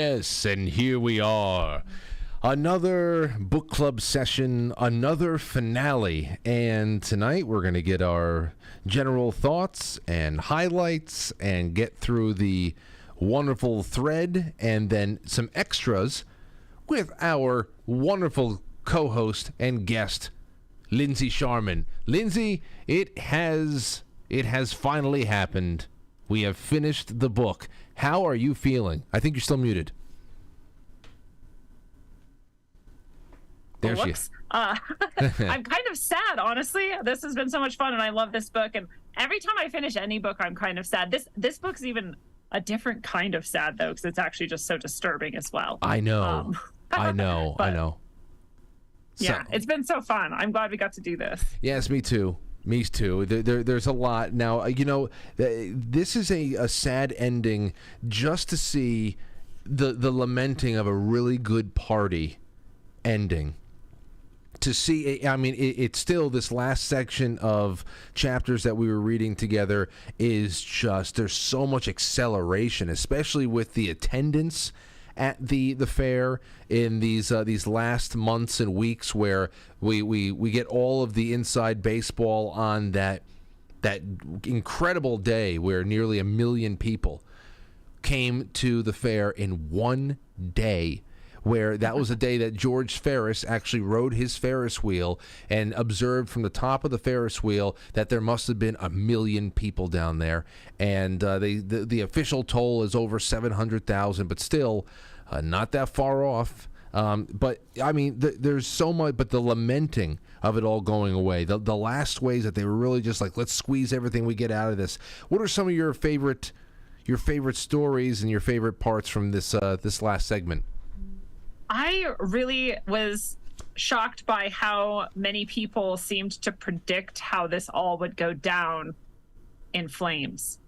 Yes, and here we are. Another book club session, another finale. And tonight we're going to get our general thoughts and highlights and get through the wonderful thread and then some extras with our wonderful co-host and guest, Lindsey Scharmyn. Lindsey, it has finally happened. We have finished the book. How are you feeling? I think you're still muted. There she is. I'm kind of sad, honestly. This has been so much fun, and I love this book. And every time I finish any book, I'm kind of sad. This book's even a different kind of sad, though, because it's actually just so disturbing as well. I know. I know. Yeah, it's been so fun. I'm glad we got to do this. Yes, me too. Me too. There's a lot. Now, this is a sad ending just to see the lamenting of a really good party ending. To see, it's still this last section of chapters that we were reading together is just, there's so much acceleration, especially with the attendance at the fair in these last months and weeks, where we get all of the inside baseball on that incredible day where nearly 1 million people came to the fair in one day, where that was a day that George Ferris actually rode his Ferris wheel and observed from the top of the Ferris wheel that there must have been 1 million people down there. And the official toll is over 700,000, but still not that far off. But, there's so much, but the lamenting of it all going away, the last ways that they were really just like, let's squeeze everything we get out of this. What are some of your favorite stories and your favorite parts from this last segment? I really was shocked by how many people seemed to predict how this all would go down in flames.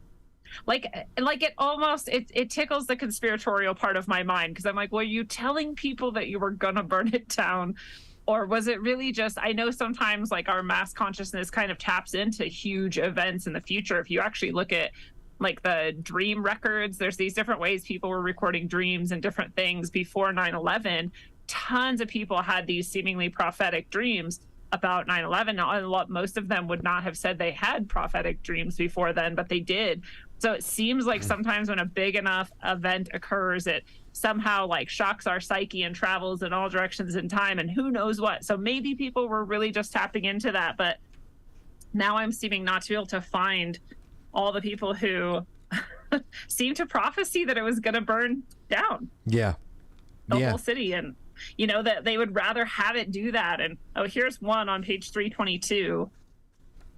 Like it almost, it tickles the conspiratorial part of my mind, because I'm like, were you telling people that you were gonna burn it down? Or was it really just, I know sometimes like our mass consciousness kind of taps into huge events in the future. If you actually look at like the dream records, there's these different ways people were recording dreams and different things before 9/11. Tons of people had these seemingly prophetic dreams about 9/11. Now, most of them would not have said they had prophetic dreams before then, but they did. So it seems like sometimes when a big enough event occurs, it somehow like shocks our psyche and travels in all directions in time and who knows what. So maybe people were really just tapping into that, but now I'm seeming not to be able to find all the people who seem to prophesy that it was going to burn down. Yeah. The whole city. And, that they would rather have it do that. And, here's one on page 322.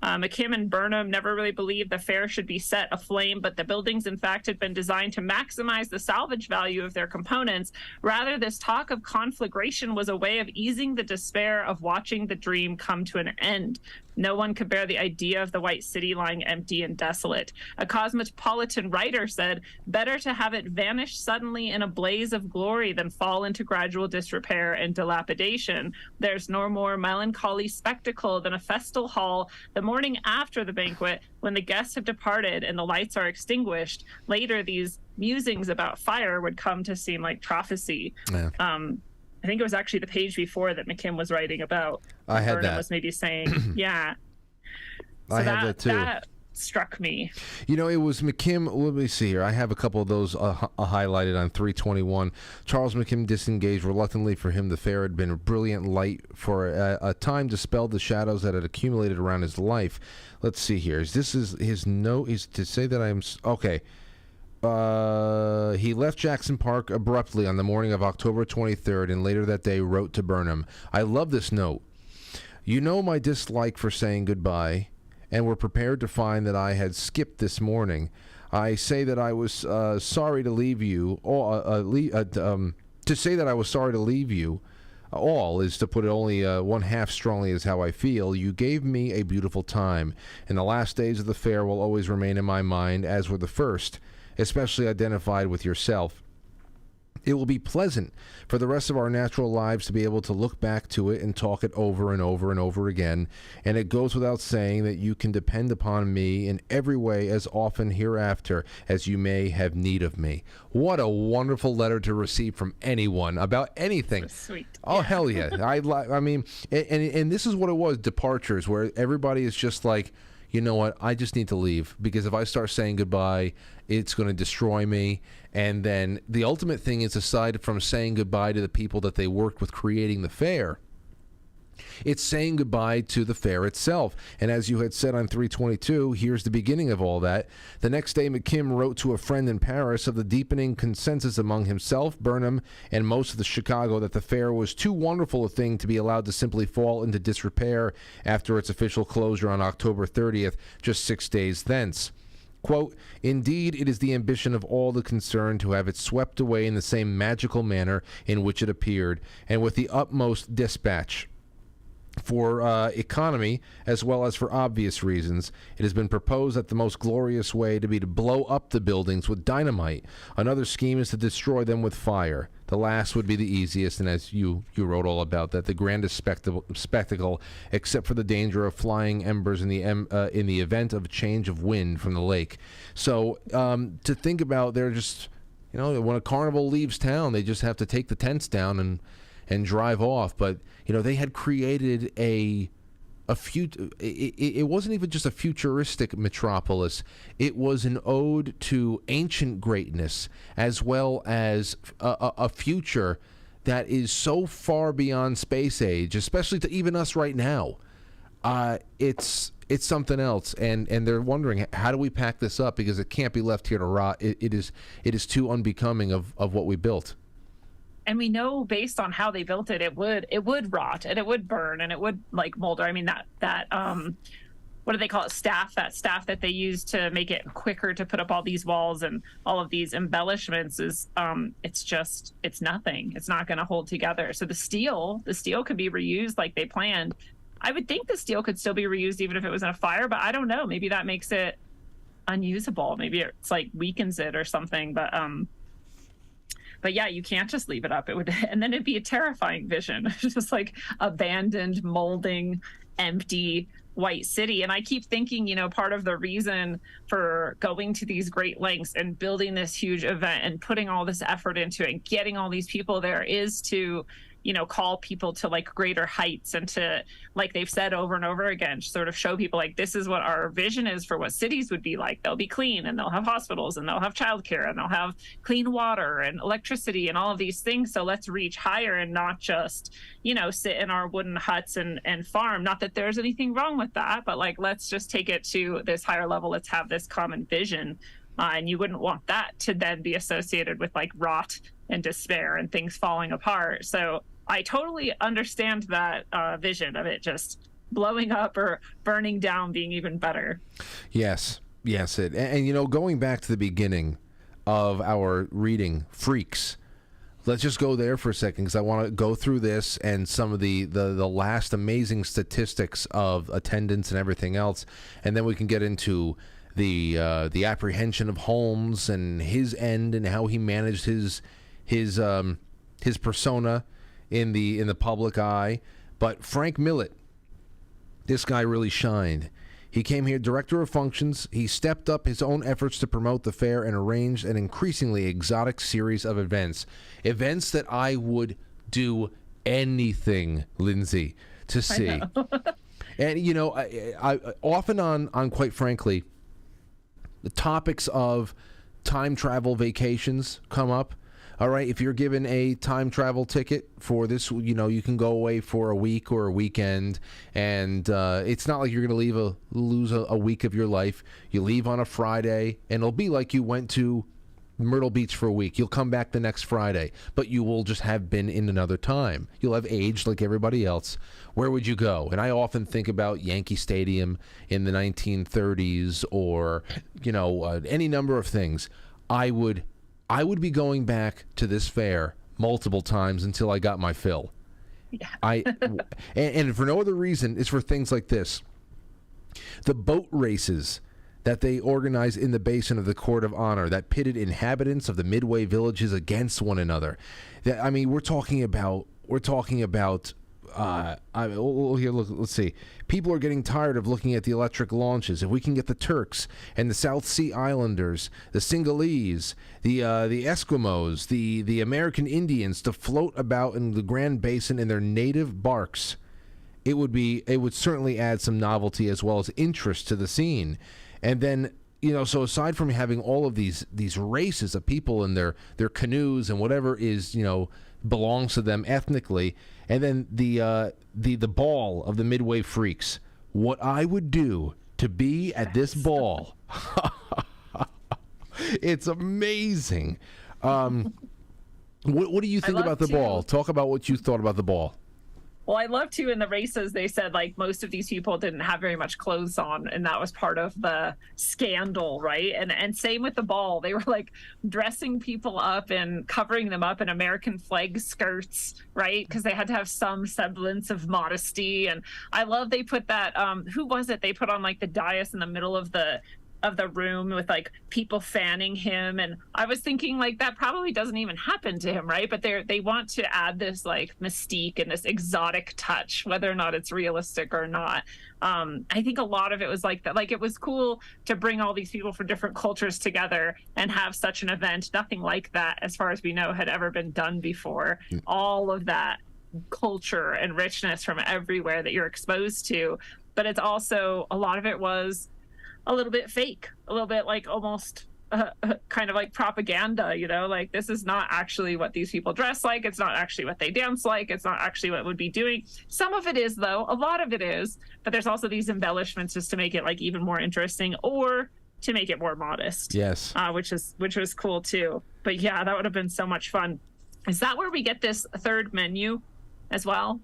McKim and Burnham never really believed the fair should be set aflame, but the buildings, in fact, had been designed to maximize the salvage value of their components. Rather, this talk of conflagration was a way of easing the despair of watching the dream come to an end. No one could bear the idea of the white city lying empty and desolate. A cosmopolitan writer said, better to have it vanish suddenly in a blaze of glory than fall into gradual disrepair and dilapidation. There's no more melancholy spectacle than a festal hall the morning after the banquet, when the guests have departed and the lights are extinguished. Later, these musings about fire would come to seem like prophecy. Yeah. I think it was actually the page before that McKim was writing about. I had Burnham that. was maybe saying, yeah. So I had that too. That struck me. It was McKim. Let me see here. I have a couple of those highlighted on 321. Charles McKim disengaged reluctantly. For him, the fair had been a brilliant light for a time, dispelled the shadows that had accumulated around his life. Let's see here. This is his note. Is to say that I'm okay. He left Jackson Park abruptly on the morning of October 23rd, and later that day wrote to Burnham. I love this note. You know my dislike for saying goodbye, and were prepared to find that I had skipped this morning. I say that I was sorry to leave you. To say that I was sorry to leave you, all is to put it only one half strongly is how I feel. You gave me a beautiful time, and the last days of the fair will always remain in my mind, as were the first, especially identified with yourself. It will be pleasant for the rest of our natural lives to be able to look back to it and talk it over and over and over again. And it goes without saying that you can depend upon me in every way as often hereafter as you may have need of me. What a wonderful letter to receive from anyone about anything. Sweet. Oh, hell yeah. I mean, and this is what it was, departures, where everybody is just like, you know what, I just need to leave, because if I start saying goodbye, it's going to destroy me. And then the ultimate thing is, aside from saying goodbye to the people that they worked with creating the fair, it's saying goodbye to the fair itself. And as you had said on 322, here's the beginning of all that. The next day, McKim wrote to a friend in Paris of the deepening consensus among himself, Burnham, and most of the Chicago that the fair was too wonderful a thing to be allowed to simply fall into disrepair after its official closure on October 30th, just 6 days thence. Quote, indeed, it is the ambition of all the concerned to have it swept away in the same magical manner in which it appeared, and with the utmost dispatch. For economy, as well as for obvious reasons, it has been proposed that the most glorious way to be to blow up the buildings with dynamite. Another scheme is to destroy them with fire. The last would be the easiest, and as you wrote all about that, the grandest spectacle, except for the danger of flying embers in the event of a change of wind from the lake. So to think about, they're just, you know, when a carnival leaves town, they just have to take the tents down and drive off. But you know, they had created it wasn't even just a futuristic metropolis. It was an ode to ancient greatness, as well as a future that is so far beyond space age, especially to even us right now. It's something else, and they're wondering, how do we pack this up, because it can't be left here to rot. It is too unbecoming of what we built. And we know, based on how they built it, it would rot, and it would burn, and it would like molder. I mean, that what do they call it? That staff that they use to make it quicker to put up all these walls and all of these embellishments is it's nothing. It's not going to hold together. So the steel could be reused like they planned. I would think the steel could still be reused even if it was in a fire, but I don't know. Maybe that makes it unusable. Maybe it's like weakens it or something. But yeah, you can't just leave it up. It would, and then it'd be a terrifying vision. Just like abandoned, molding, empty white city. And I keep thinking, you know, part of the reason for going to these great lengths and building this huge event and putting all this effort into it and getting all these people there is to, you know, call people to like greater heights, and to, like they've said over and over again, sort of show people like, this is what our vision is for what cities would be like. They'll be clean, and they'll have hospitals, and they'll have childcare, and they'll have clean water and electricity and all of these things. So let's reach higher and not just, you know, sit in our wooden huts and farm. Not that there's anything wrong with that, but like, let's just take it to this higher level. Let's have this common vision. And you wouldn't want that to then be associated with like rot and despair and things falling apart. So I totally understand that vision of it just blowing up or burning down being even better. Yes. And you know, going back to the beginning of our reading, Freaks, let's just go there for a second, because I want to go through this and some of the last amazing statistics of attendance and everything else, and then we can get into the apprehension of Holmes and his end and how he managed his persona in the public eye. But Frank Millett, this guy really shined. He came here director of functions. He stepped up his own efforts to promote the fair and arranged an increasingly exotic series of events that I would do anything, Lindsey, to see. And you know, I often on quite frankly, the topics of time travel vacations come up. All right, if you're given a time travel ticket for this, you know, you can go away for a week or a weekend, and it's not like you're going to lose a week of your life. You leave on a Friday, and it'll be like you went to Myrtle Beach for a week. You'll come back the next Friday, but you will just have been in another time. You'll have aged like everybody else. Where would you go? And I often think about Yankee Stadium in the 1930s, or, you know, any number of things. I would be going back to this fair multiple times until I got my fill. Yeah. And for no other reason, it's for things like this. The boat races that they organized in the basin of the Court of Honor that pitted inhabitants of the Midway villages against one another. I mean, we're talking about. Here, look, let's see. People are getting tired of looking at the electric launches. If we can get the Turks and the South Sea Islanders, the Sinhalese, the Eskimos, the American Indians to float about in the Grand Basin in their native barks, it would certainly add some novelty as well as interest to the scene. And then, so aside from having all of these races of people in their canoes and whatever is, belongs to them ethnically, and then the ball of the Midway Freaks. What I would do to be at this ball, it's amazing. What do you think about the ball? Talk about what you thought about the ball. Well, I love too in the races, they said like most of these people didn't have very much clothes on, and that was part of the scandal, right? And same with the ball. They were like dressing people up and covering them up in American flag skirts, right? Because they had to have some semblance of modesty. And I love they put that, who was it? They put on like the dais in the middle of the room with like people fanning him, and I was thinking like that probably doesn't even happen to him, right? But they want to add this like mystique and this exotic touch, whether or not it's realistic or not. I think a lot of it was like that. Like it was cool to bring all these people from different cultures together and have such an event. Nothing like that, as far as we know, had ever been done before. All of that culture and richness from everywhere that you're exposed to, but it's also a lot of it was a little bit fake, a little bit like almost kind of like propaganda, like this is not actually what these people dress like. It's not actually what they dance like. It's not actually what would be doing. Some of it is, though. A lot of it is. But there's also these embellishments just to make it like even more interesting or to make it more modest. Yes. Which was cool, too. But yeah, that would have been so much fun. Is that where we get this third menu as well?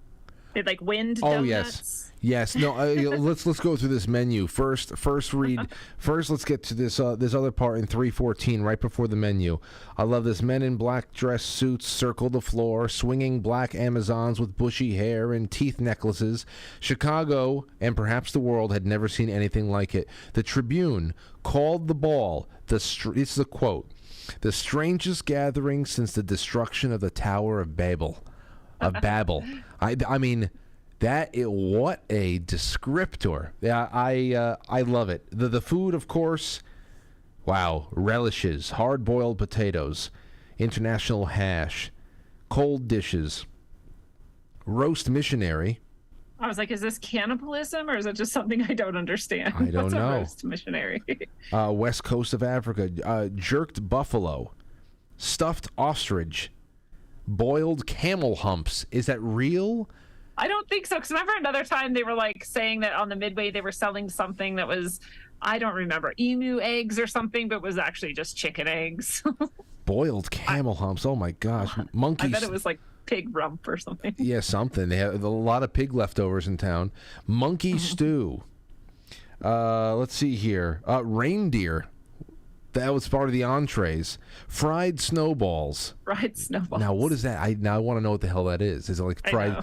They like wind donuts? Yes. No, let's go through this menu. First let's get to this other part in 314 right before the menu. I love this. Men in black dress suits circle the floor, swinging black Amazons with bushy hair and teeth necklaces. Chicago and perhaps the world had never seen anything like it. The Tribune called the ball, this is a quote, the strangest gathering since the destruction of the Tower of Babel. I mean, what a descriptor. Yeah, I love it. The food, of course, wow, relishes, hard-boiled potatoes, international hash, cold dishes, roast missionary. I was like, is this cannibalism or is it just something I don't understand? I don't What's know. A roast missionary? West coast of Africa, jerked buffalo, stuffed ostrich, boiled camel humps. Is that real? I don't think so. Because remember another time they were like saying that on the Midway they were selling something that was, I don't remember, emu eggs or something, but was actually just chicken eggs. Boiled camel humps. Oh my gosh. Monkeys. I bet it was like pig rump or something. Yeah, something. They have a lot of pig leftovers in town. Monkey stew. Let's see here. Reindeer. That was part of the entrees. Fried snowballs. Fried snowballs. Now, what is that? I want to know what the hell that is. Is it like fried?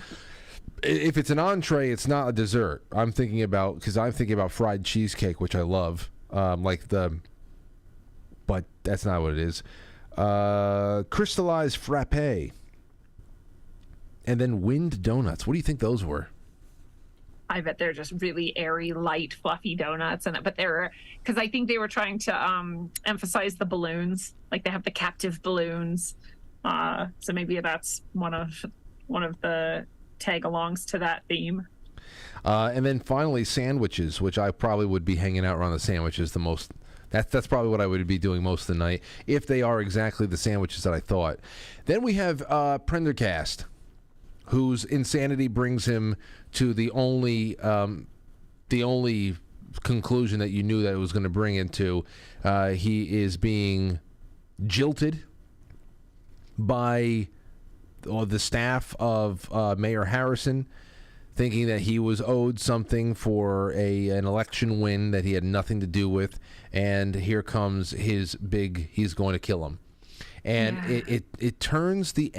If it's an entree, it's not a dessert. I'm thinking about fried cheesecake, which I love. But that's not what it is. Crystallized frappe. And then wind donuts. What do you think those were? I bet they're just really airy, light, fluffy donuts, but they're because I think they were trying to emphasize the balloons, like they have the captive balloons. So maybe that's one of the tag-alongs to that theme. And then finally, sandwiches, which I probably would be hanging out around the sandwiches the most. That's probably what I would be doing most of the night if they are exactly the sandwiches that I thought. Then we have Prendergast, whose insanity brings him to the only conclusion that you knew that it was going to bring him to. He is being jilted by the staff of Mayor Harrison, thinking that he was owed something for an election win that he had nothing to do with, and here comes his big, he's going to kill him. And it turns the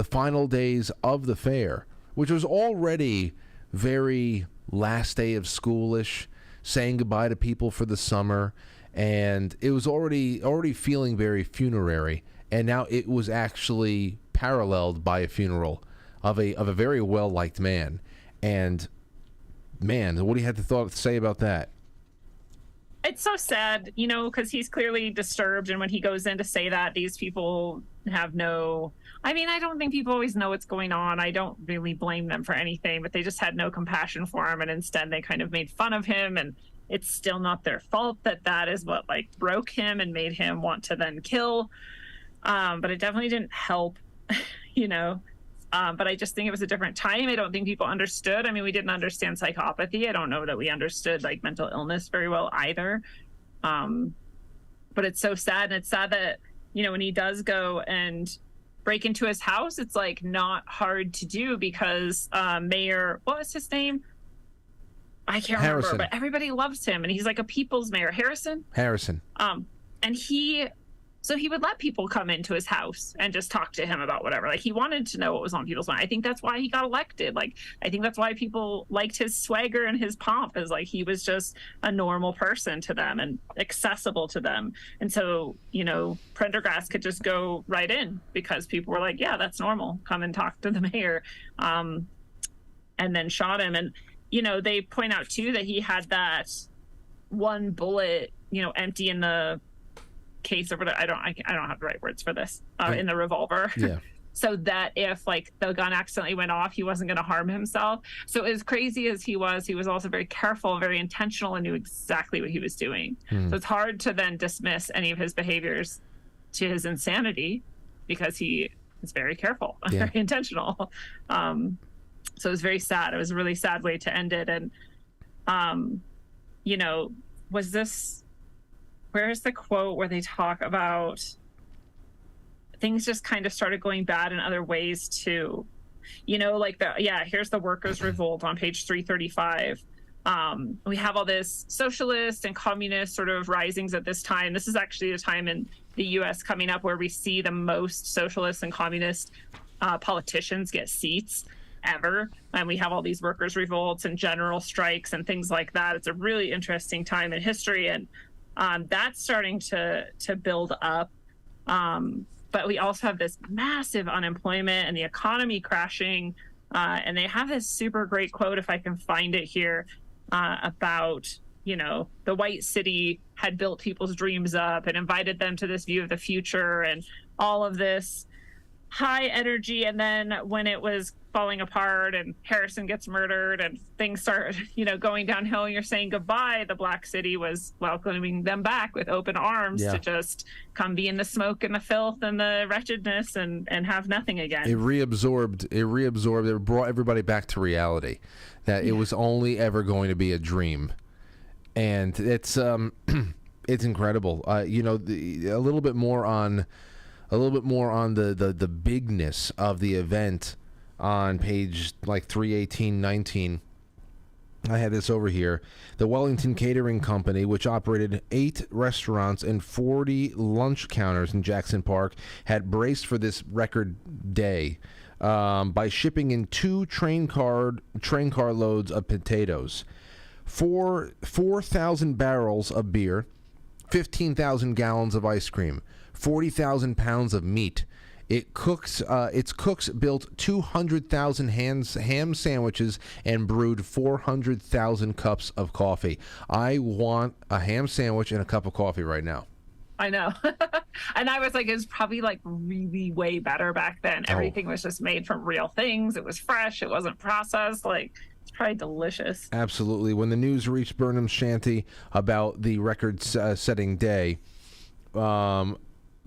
final days of the fair, which was already very last day of schoolish, saying goodbye to people for the summer, and it was already feeling very funerary, and now it was actually paralleled by a funeral of a very well-liked man. And man, what do you have to say about that? It's so sad, you know, because he's clearly disturbed, and when he goes in to say that, these people have no... I mean, I don't think people always know what's going on. I don't really blame them for anything, but they just had no compassion for him, and instead they kind of made fun of him, and it's still not their fault that is what, like, broke him and made him want to then kill. But it definitely didn't help, you know. But I just think it was a different time. I don't think people understood. I mean, we didn't understand psychopathy. I don't know that we understood, like, mental illness very well either. But it's so sad, and it's sad that, you know, when he does go and break into his house, it's like not hard to do because Mayor, what was his name? I can't remember, but everybody loves him, and he's like a people's mayor. Harrison. And he would let people come into his house and just talk to him about whatever. Like, he wanted to know what was on people's mind. I think that's why he got elected. Like, I think that's why people liked his swagger and his pomp, is like he was just a normal person to them and accessible to them. And so, you know, Prendergast could just go right in because people were like, yeah, that's normal. Come and talk to the mayor. And then shot him. And, you know, they point out too that he had that one bullet, you know, empty in the case or whatever. I don't have the right words for this, in the revolver. Yeah. So that if, like, the gun accidentally went off, he wasn't going to harm himself. So as crazy as he was also very careful, very intentional, and knew exactly what he was doing. So it's hard to then dismiss any of his behaviors to his insanity because he is very careful, very intentional. So it was very sad. It was a really sad way to end it. And, you know, where's the quote where they talk about things just kind of started going bad in other ways too? You know, like here's the workers' revolt on page 335. We have all this socialist and communist sort of risings at this time. This is actually a time in the U.S. coming up where we see the most socialist and communist politicians get seats ever. And we have all these workers' revolts and general strikes and things like that. It's a really interesting time in history. And that's starting to build up. But we also have this massive unemployment and the economy crashing. And they have this super great quote, if I can find it here, about, you know, the white city had built people's dreams up and invited them to this view of the future and all of this high energy. And then when it was falling apart and Harrison gets murdered and things start, you know, going downhill and you're saying goodbye, the Black City was welcoming them back with open arms to just come be in the smoke and the filth and the wretchedness and have nothing again. It reabsorbed, it brought everybody back to reality, that it was only ever going to be a dream. And it's it's incredible. You know, a little bit more on the bigness of the event on page like 318-19. I had this over here. The Wellington Catering Company, which operated 8 restaurants and 40 lunch counters in Jackson Park, had braced for this record day by shipping in 2 train car loads of potatoes, 4,000 barrels of beer, 15,000 gallons of ice cream, 40,000 pounds of meat. Its cooks built 200,000 ham sandwiches and brewed 400,000 cups of coffee. I want a ham sandwich and a cup of coffee right now. I know. And I was like, it was probably like really way better back then. Everything was just made from real things. It was fresh. It wasn't processed. Like, it's probably delicious. Absolutely. When the news reached Burnham's shanty about the record-setting day,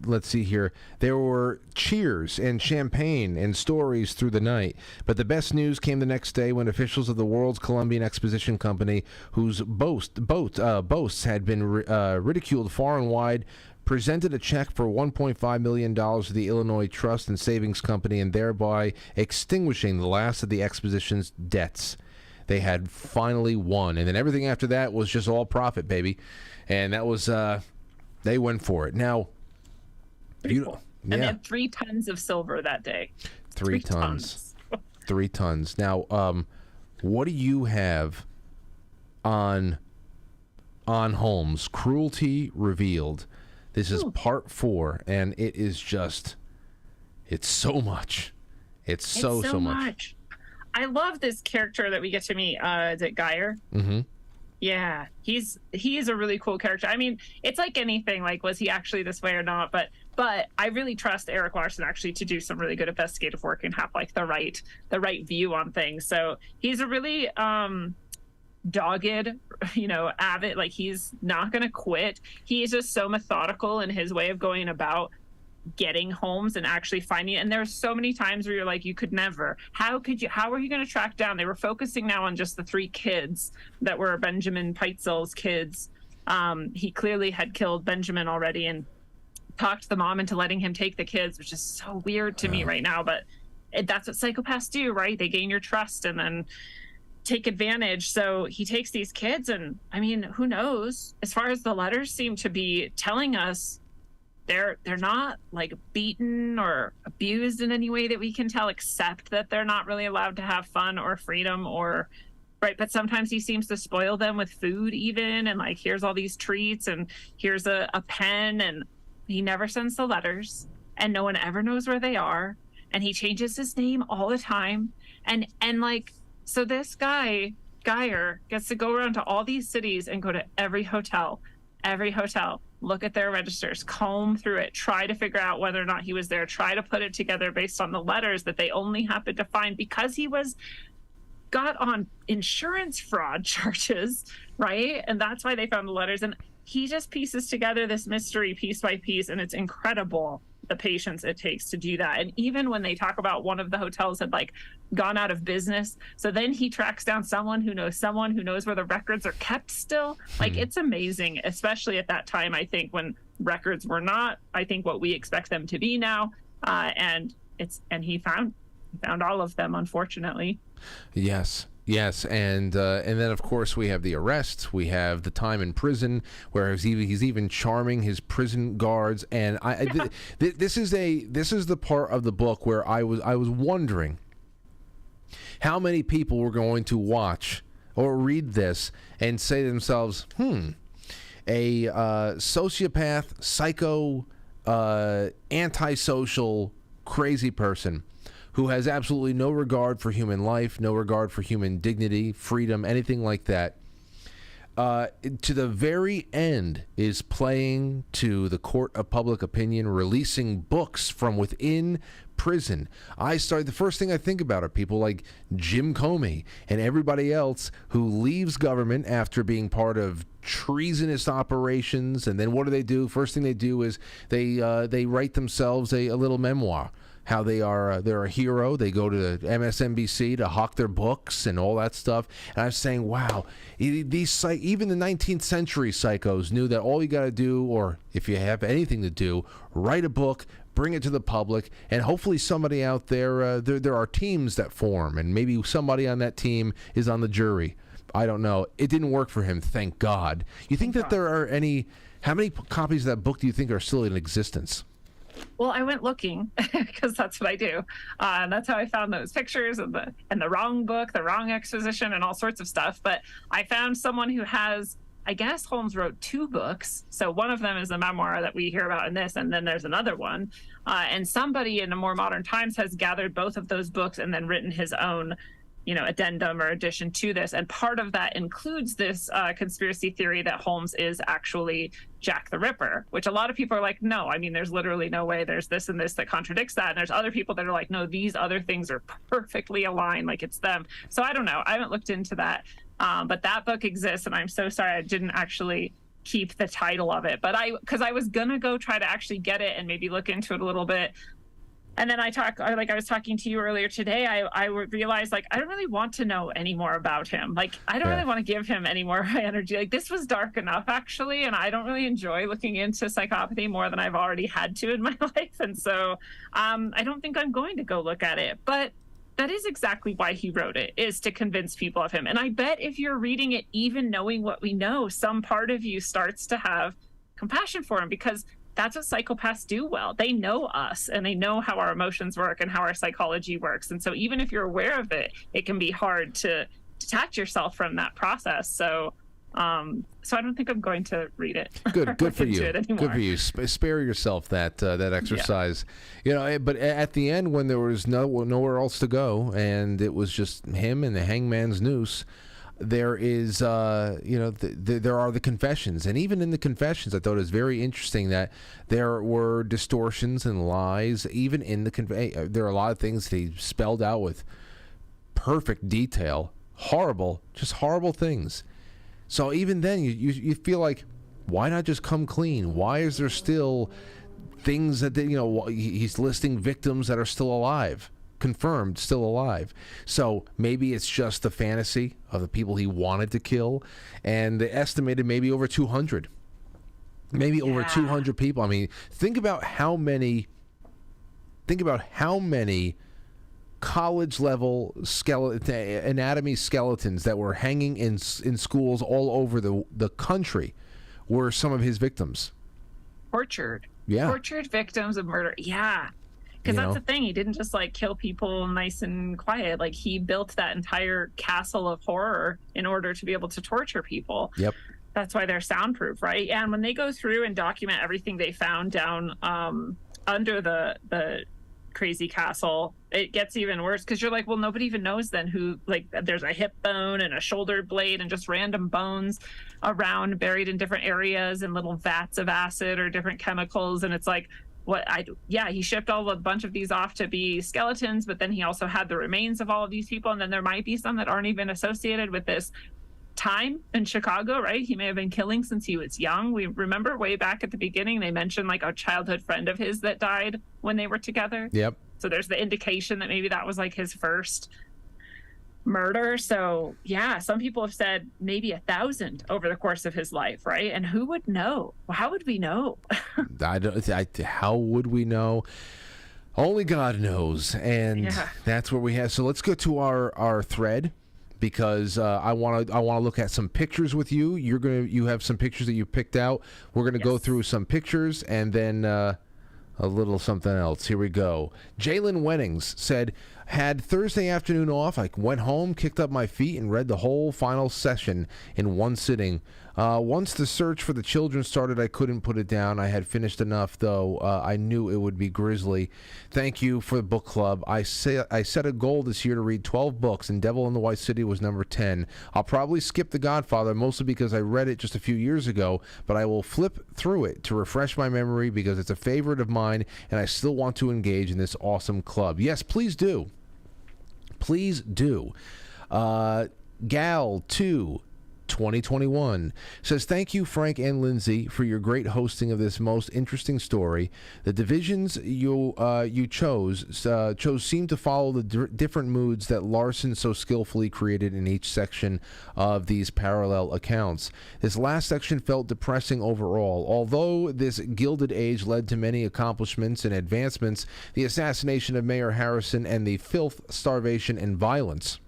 let's see here. There were cheers and champagne and stories through the night. But the best news came the next day when officials of the World's Columbian Exposition Company, whose boasts had been ridiculed far and wide, presented a check for $1.5 million to the Illinois Trust and Savings Company, and thereby extinguishing the last of the exposition's debts. They had finally won. And then everything after that was just all profit, baby. And that was, they went for it. Now, cool. And they had 3 tons of silver that day. 3 tons. 3 tons. Now, what do you have on on Holmes, Cruelty Revealed. This is part 4, and it is just, it's so much. It's so much. I love this character that we get to meet. Is it GETTR? Mm-hmm. Yeah, he is a really cool character. I mean, it's like anything, like, was he actually this way or not? But I really trust Erik Larson actually to do some really good investigative work and have like the right view on things. So he's a really dogged, avid, like, he's not going to quit. He is just so methodical in his way of going about getting Holmes and actually finding it. And there's so many times where you're like, you could never, how are you going to track down? They were focusing now on just the 3 kids that were Benjamin Peitzel's kids. He clearly had killed Benjamin already and talked the mom into letting him take the kids, which is so weird to me right now, but that's what psychopaths do, right? They gain your trust and then take advantage. So he takes these kids, and I mean, who knows? As far as the letters seem to be telling us, they're not like beaten or abused in any way that we can tell, except that they're not really allowed to have fun or freedom or right. But sometimes he seems to spoil them with food even, and like, here's all these treats and here's a pen, and he never sends the letters and no one ever knows where they are, and he changes his name all the time. And like, so this guy GETTR gets to go around to all these cities and go to every hotel, look at their registers, comb through it, try to figure out whether or not he was there, try to put it together based on the letters that they only happened to find because he got on insurance fraud charges, right? And that's why they found the letters. And he just pieces together this mystery piece by piece, and it's incredible the patience it takes to do that. And even when they talk about one of the hotels had like gone out of business, so then he tracks down someone who knows where the records are kept still. Like, it's amazing, especially at that time, I think, when records were not, I think, what we expect them to be now. And he found all of them, unfortunately. Yes, and then of course we have the arrests, we have the time in prison where he's even charming his prison guards, and this is the part of the book where I was wondering how many people were going to watch or read this and say to themselves, a sociopath, psycho, antisocial, crazy person who has absolutely no regard for human life, no regard for human dignity, freedom, anything like that, to the very end is playing to the court of public opinion, releasing books from within prison. The first thing I think about are people like Jim Comey and everybody else who leaves government after being part of treasonous operations, and then what do? First thing they do is they write themselves a little memoir. How they're a hero. They go to MSNBC to hawk their books and all that stuff. And I was saying, wow, even the 19th century psychos knew that all you got to do, or if you have anything to do, write a book, bring it to the public, and hopefully somebody out there, there are teams that form, and maybe somebody on that team is on the jury. I don't know. It didn't work for him, thank God. You think that there are how many copies of that book do you think are still in existence? Well, I went looking because that's what I do. And that's how I found those pictures of the wrong book, the wrong exposition, and all sorts of stuff. But I found someone who has, I guess Holmes wrote 2 books. So one of them is a memoir that we hear about in this, and then there's another one. And somebody in the more modern times has gathered both of those books and then written his own, addendum or addition to this. And part of that includes this conspiracy theory that Holmes is actually Jack the Ripper, which a lot of people are like, no, I mean, there's literally no way. There's this and this that contradicts that. And there's other people that are like, no, these other things are perfectly aligned, like it's them. So I don't know. I haven't looked into that. But that book exists, and I'm so sorry I didn't actually keep the title of it. But because I was going to go try to actually get it and maybe look into it a little bit. And then I was talking to you earlier today, I realized, like, I don't really want to know any more about him. Like, I don't really want to give him any more energy. Like, this was dark enough, actually, and I don't really enjoy looking into psychopathy more than I've already had to in my life. And so I don't think I'm going to go look at it. But that is exactly why he wrote it, is to convince people of him. And I bet if you're reading it, even knowing what we know, some part of you starts to have compassion for him, because that's what psychopaths do well. They know us, and they know how our emotions work and how our psychology works. And so even if you're aware of it, it can be hard to detach yourself from that process. So So I don't think I'm going to read it. Good for you. Good for you. Spare yourself that exercise. But at the end, when there was nowhere else to go, and it was just him and the hangman's noose, there is, there are the confessions. And even in the confessions, I thought it was very interesting that there were distortions and lies. Even in the there are a lot of things that he spelled out with perfect detail. Horrible things. So even then, you feel like, why not just come clean? Why is there still things that, he's listing victims that are still alive, confirmed still alive. So maybe it's just the fantasy of the people he wanted to kill, and they estimated maybe over 200. Maybe over 200 people. I mean, think about how many college-level anatomy skeletons that were hanging in schools all over the country were some of his victims. Tortured victims of murder. Yeah, because that's the thing. He didn't just kill people nice and quiet. He built that entire castle of horror in order to be able to torture people. Yep. That's why they're soundproof, right? And when they go through and document everything they found down under the crazy castle, it gets even worse, because you're like, well, nobody even knows then who, there's a hip bone and a shoulder blade and just random bones around, buried in different areas in little vats of acid or different chemicals. And it's like, he shipped a bunch of these off to be skeletons, but then he also had the remains of all of these people, and then there might be some that aren't even associated with this time in Chicago, right? He may have been killing since he was young. We remember way back at the beginning, they mentioned a childhood friend of his that died when they were together. Yep. So there's the indication that maybe that was his first murder. So yeah, some people have said maybe 1,000 over the course of his life, right? And who would know? How would we know? How would we know? Only God knows. And that's what we have. So let's go to our thread, because I want to look at some pictures with you. You have some pictures that you picked out. We're gonna go through some pictures and then a little something else. Here we go. Jalen Wennings said, had Thursday afternoon off. I went home, kicked up my feet, and read the whole final session in one sitting. Once the search for the children started, I couldn't put it down. I had finished enough, though. I knew it would be grisly. Thank you for the book club. I set a goal this year to read 12 books, and Devil in the White City was number 10. I'll probably skip The Godfather, mostly because I read it just a few years ago, but I will flip through it to refresh my memory because it's a favorite of mine, and I still want to engage in this awesome club. Yes, please do. Please do. Gal2 2021 says, thank you, Frank and Lindsey, for your great hosting of this most interesting story. The divisions you chose seem to follow the different moods that Larson so skillfully created in each section of these parallel accounts. This last section felt depressing overall. Although this Gilded Age led to many accomplishments and advancements, the assassination of Mayor Harrison and the filth, starvation, and violence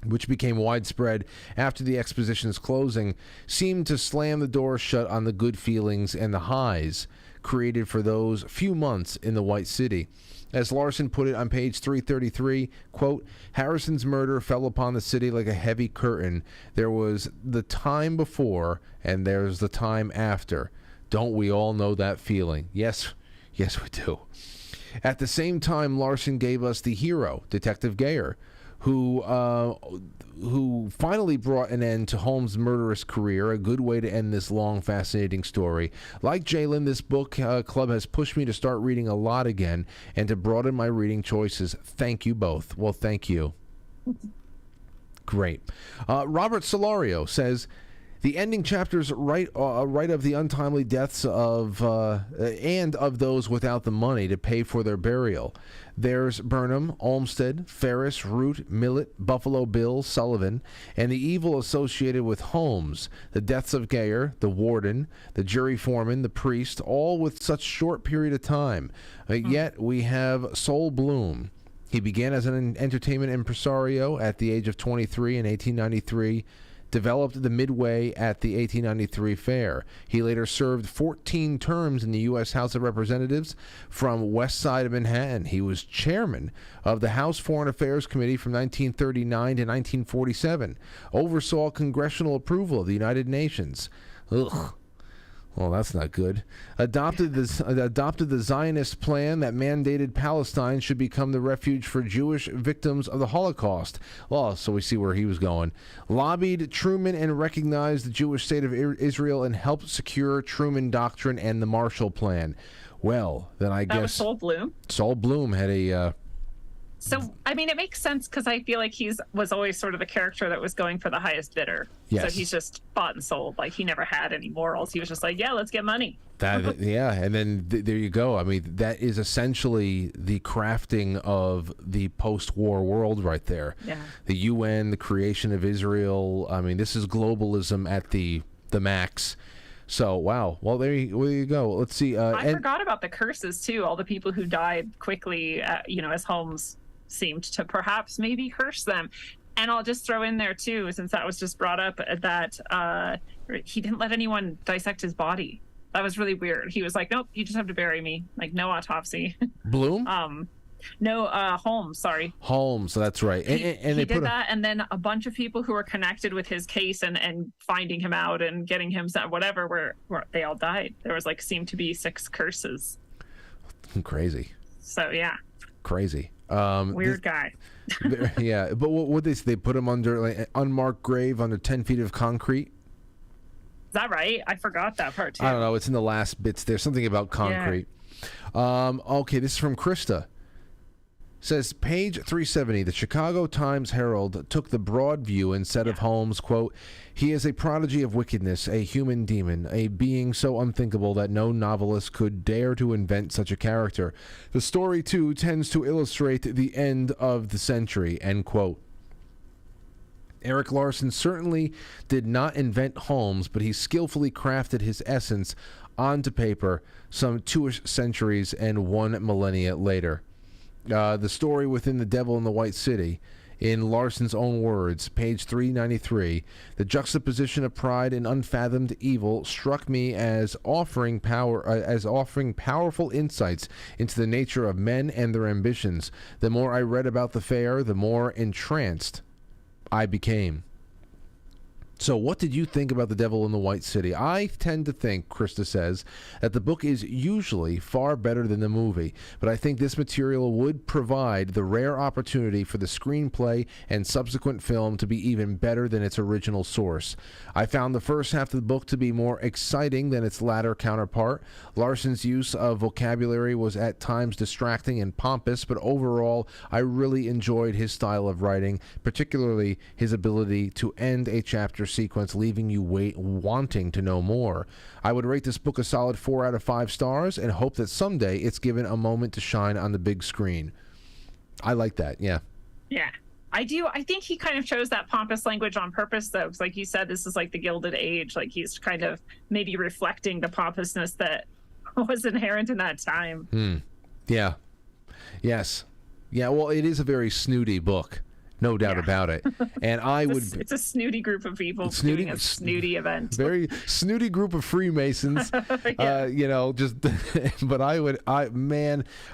which became widespread after the exposition's closing, seemed to slam the door shut on the good feelings and the highs created for those few months in the White City. As Larson put it on page 333, quote, Harrison's murder fell upon the city like a heavy curtain. There was the time before, and there's the time after. Don't we all know that feeling? Yes, we do. At the same time, Larson gave us the hero, Detective GETTR, who finally brought an end to Holmes' murderous career, a good way to end this long, fascinating story. Like Jalen, this book club has pushed me to start reading a lot again and to broaden my reading choices. Thank you both. Well, thank you. Great. Robert Solario says, the ending chapters write of the untimely deaths of and of those without the money to pay for their burial. There's Burnham, Olmsted, Ferris, Root, Millett, Buffalo Bill, Sullivan, and the evil associated with Holmes, the deaths of GETTR, the warden, the jury foreman, the priest, all with such short period of time. Yet we have Sol Bloom. He began as an entertainment impresario at the age of 23 in 1893. developed the Midway at the 1893 fair. He later served 14 terms in the U.S. House of Representatives from West Side of Manhattan. He was chairman of the House Foreign Affairs Committee from 1939 to 1947, oversaw congressional approval of the United Nations. Ugh. Well, that's not good. Adopted the Zionist plan that mandated Palestine should become the refuge for Jewish victims of the Holocaust. Well, so we see where he was going. Lobbied Truman and recognized the Jewish state of Israel and helped secure Truman Doctrine and the Marshall Plan. Well, then I guess... That was Saul Bloom? Saul Bloom had a... So, I mean, it makes sense because I feel like was always sort of a character that was going for the highest bidder. Yes. So he's just bought and sold. Like, he never had any morals. He was just like, yeah, let's get money. Yeah, and then there you go. I mean, that is essentially the crafting of the post-war world right there. Yeah. The UN, the creation of Israel. I mean, this is globalism at the max. So, wow. Well, there you go. Let's see. I forgot about the curses, too. All the people who died quickly, as homes seemed to perhaps maybe curse them. And I'll just throw in there, too, since that was just brought up, that he didn't let anyone dissect his body. That was really weird. He was like, nope, you just have to bury me. Like, no autopsy. Bloom? No, Holmes, sorry. Holmes, that's right. And he did that, and then a bunch of people who were connected with his case and finding him out and getting him whatever, where they all died. There was seemed to be 6 curses. Crazy. So, yeah. Crazy. Weird guy. Yeah, but what they put him under an unmarked grave under 10 feet of concrete? Is that right? I forgot that part, too. I don't know. It's in the last bits. There's something about concrete. Yeah. Okay, this is from Krista. Says, page 370, the Chicago Times-Herald took the broad view and said of Holmes, quote, he is a prodigy of wickedness, a human demon, a being so unthinkable that no novelist could dare to invent such a character. The story, too, tends to illustrate the end of the century, end quote. Erik Larson certainly did not invent Holmes, but he skillfully crafted his essence onto paper some 2 centuries and 1 millennia later. The story within The Devil in the White City, in Larson's own words, page 393, the juxtaposition of pride and unfathomed evil struck me as offering powerful insights into the nature of men and their ambitions. The more I read about the fair, the more entranced I became. So what did you think about The Devil in the White City? I tend to think, Krista says, that the book is usually far better than the movie, but I think this material would provide the rare opportunity for the screenplay and subsequent film to be even better than its original source. I found the first half of the book to be more exciting than its latter counterpart. Larson's use of vocabulary was at times distracting and pompous, but overall, I really enjoyed his style of writing, particularly his ability to end a chapter sequence leaving you wanting to know more. I would rate this book a solid 4 out of 5 stars and hope that someday it's given a moment to shine on the big screen. I like that, yeah. Yeah, I do. I think he kind of chose that pompous language on purpose, though, because like you said, this is like the Gilded Age. Like he's kind of maybe reflecting the pompousness that was inherent in that time. Yeah. Yes. Yeah, well, it is a very snooty book. No doubt about it. And it's a snooty group of people doing a snooty event. Very snooty group of Freemasons. But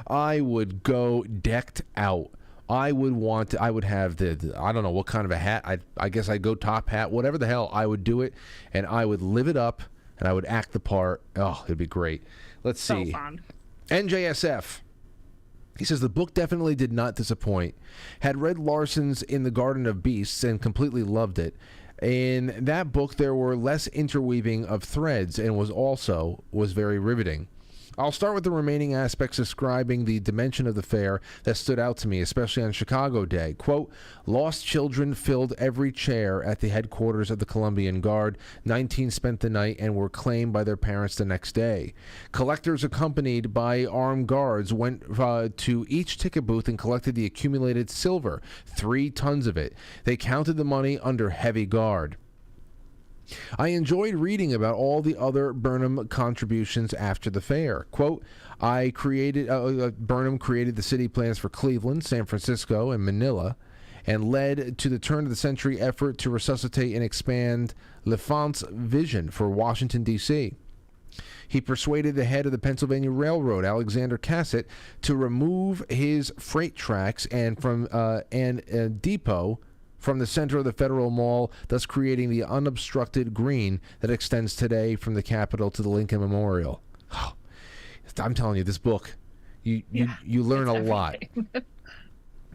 I would go decked out. I would have I don't know what kind of a hat. I guess I'd go top hat, whatever the hell. I would do it, and I would live it up, and I would act the part. Oh, it'd be great. Let's see. So fun. NJSF. He says, the book definitely did not disappoint. Had read Larson's In the Garden of Beasts and completely loved it. In that book, there were less interweaving of threads and was very riveting. I'll start with the remaining aspects describing the dimension of the fair that stood out to me, especially on Chicago Day. Quote, lost children filled every chair at the headquarters of the Columbian Guard. 19 spent the night and were claimed by their parents the next day. Collectors accompanied by armed guards went to each ticket booth and collected the accumulated silver, 3 tons of it. They counted the money under heavy guard. I enjoyed reading about all the other Burnham contributions after the fair. Quote, Burnham created the city plans for Cleveland, San Francisco, and Manila, and led to the turn-of-the-century effort to resuscitate and expand L'Enfant's vision for Washington, D.C. He persuaded the head of the Pennsylvania Railroad, Alexander Cassett, to remove his freight tracks and depot from the center of the Federal Mall, thus creating the unobstructed green that extends today from the Capitol to the Lincoln Memorial. I'm telling you, this book, you learn a lot.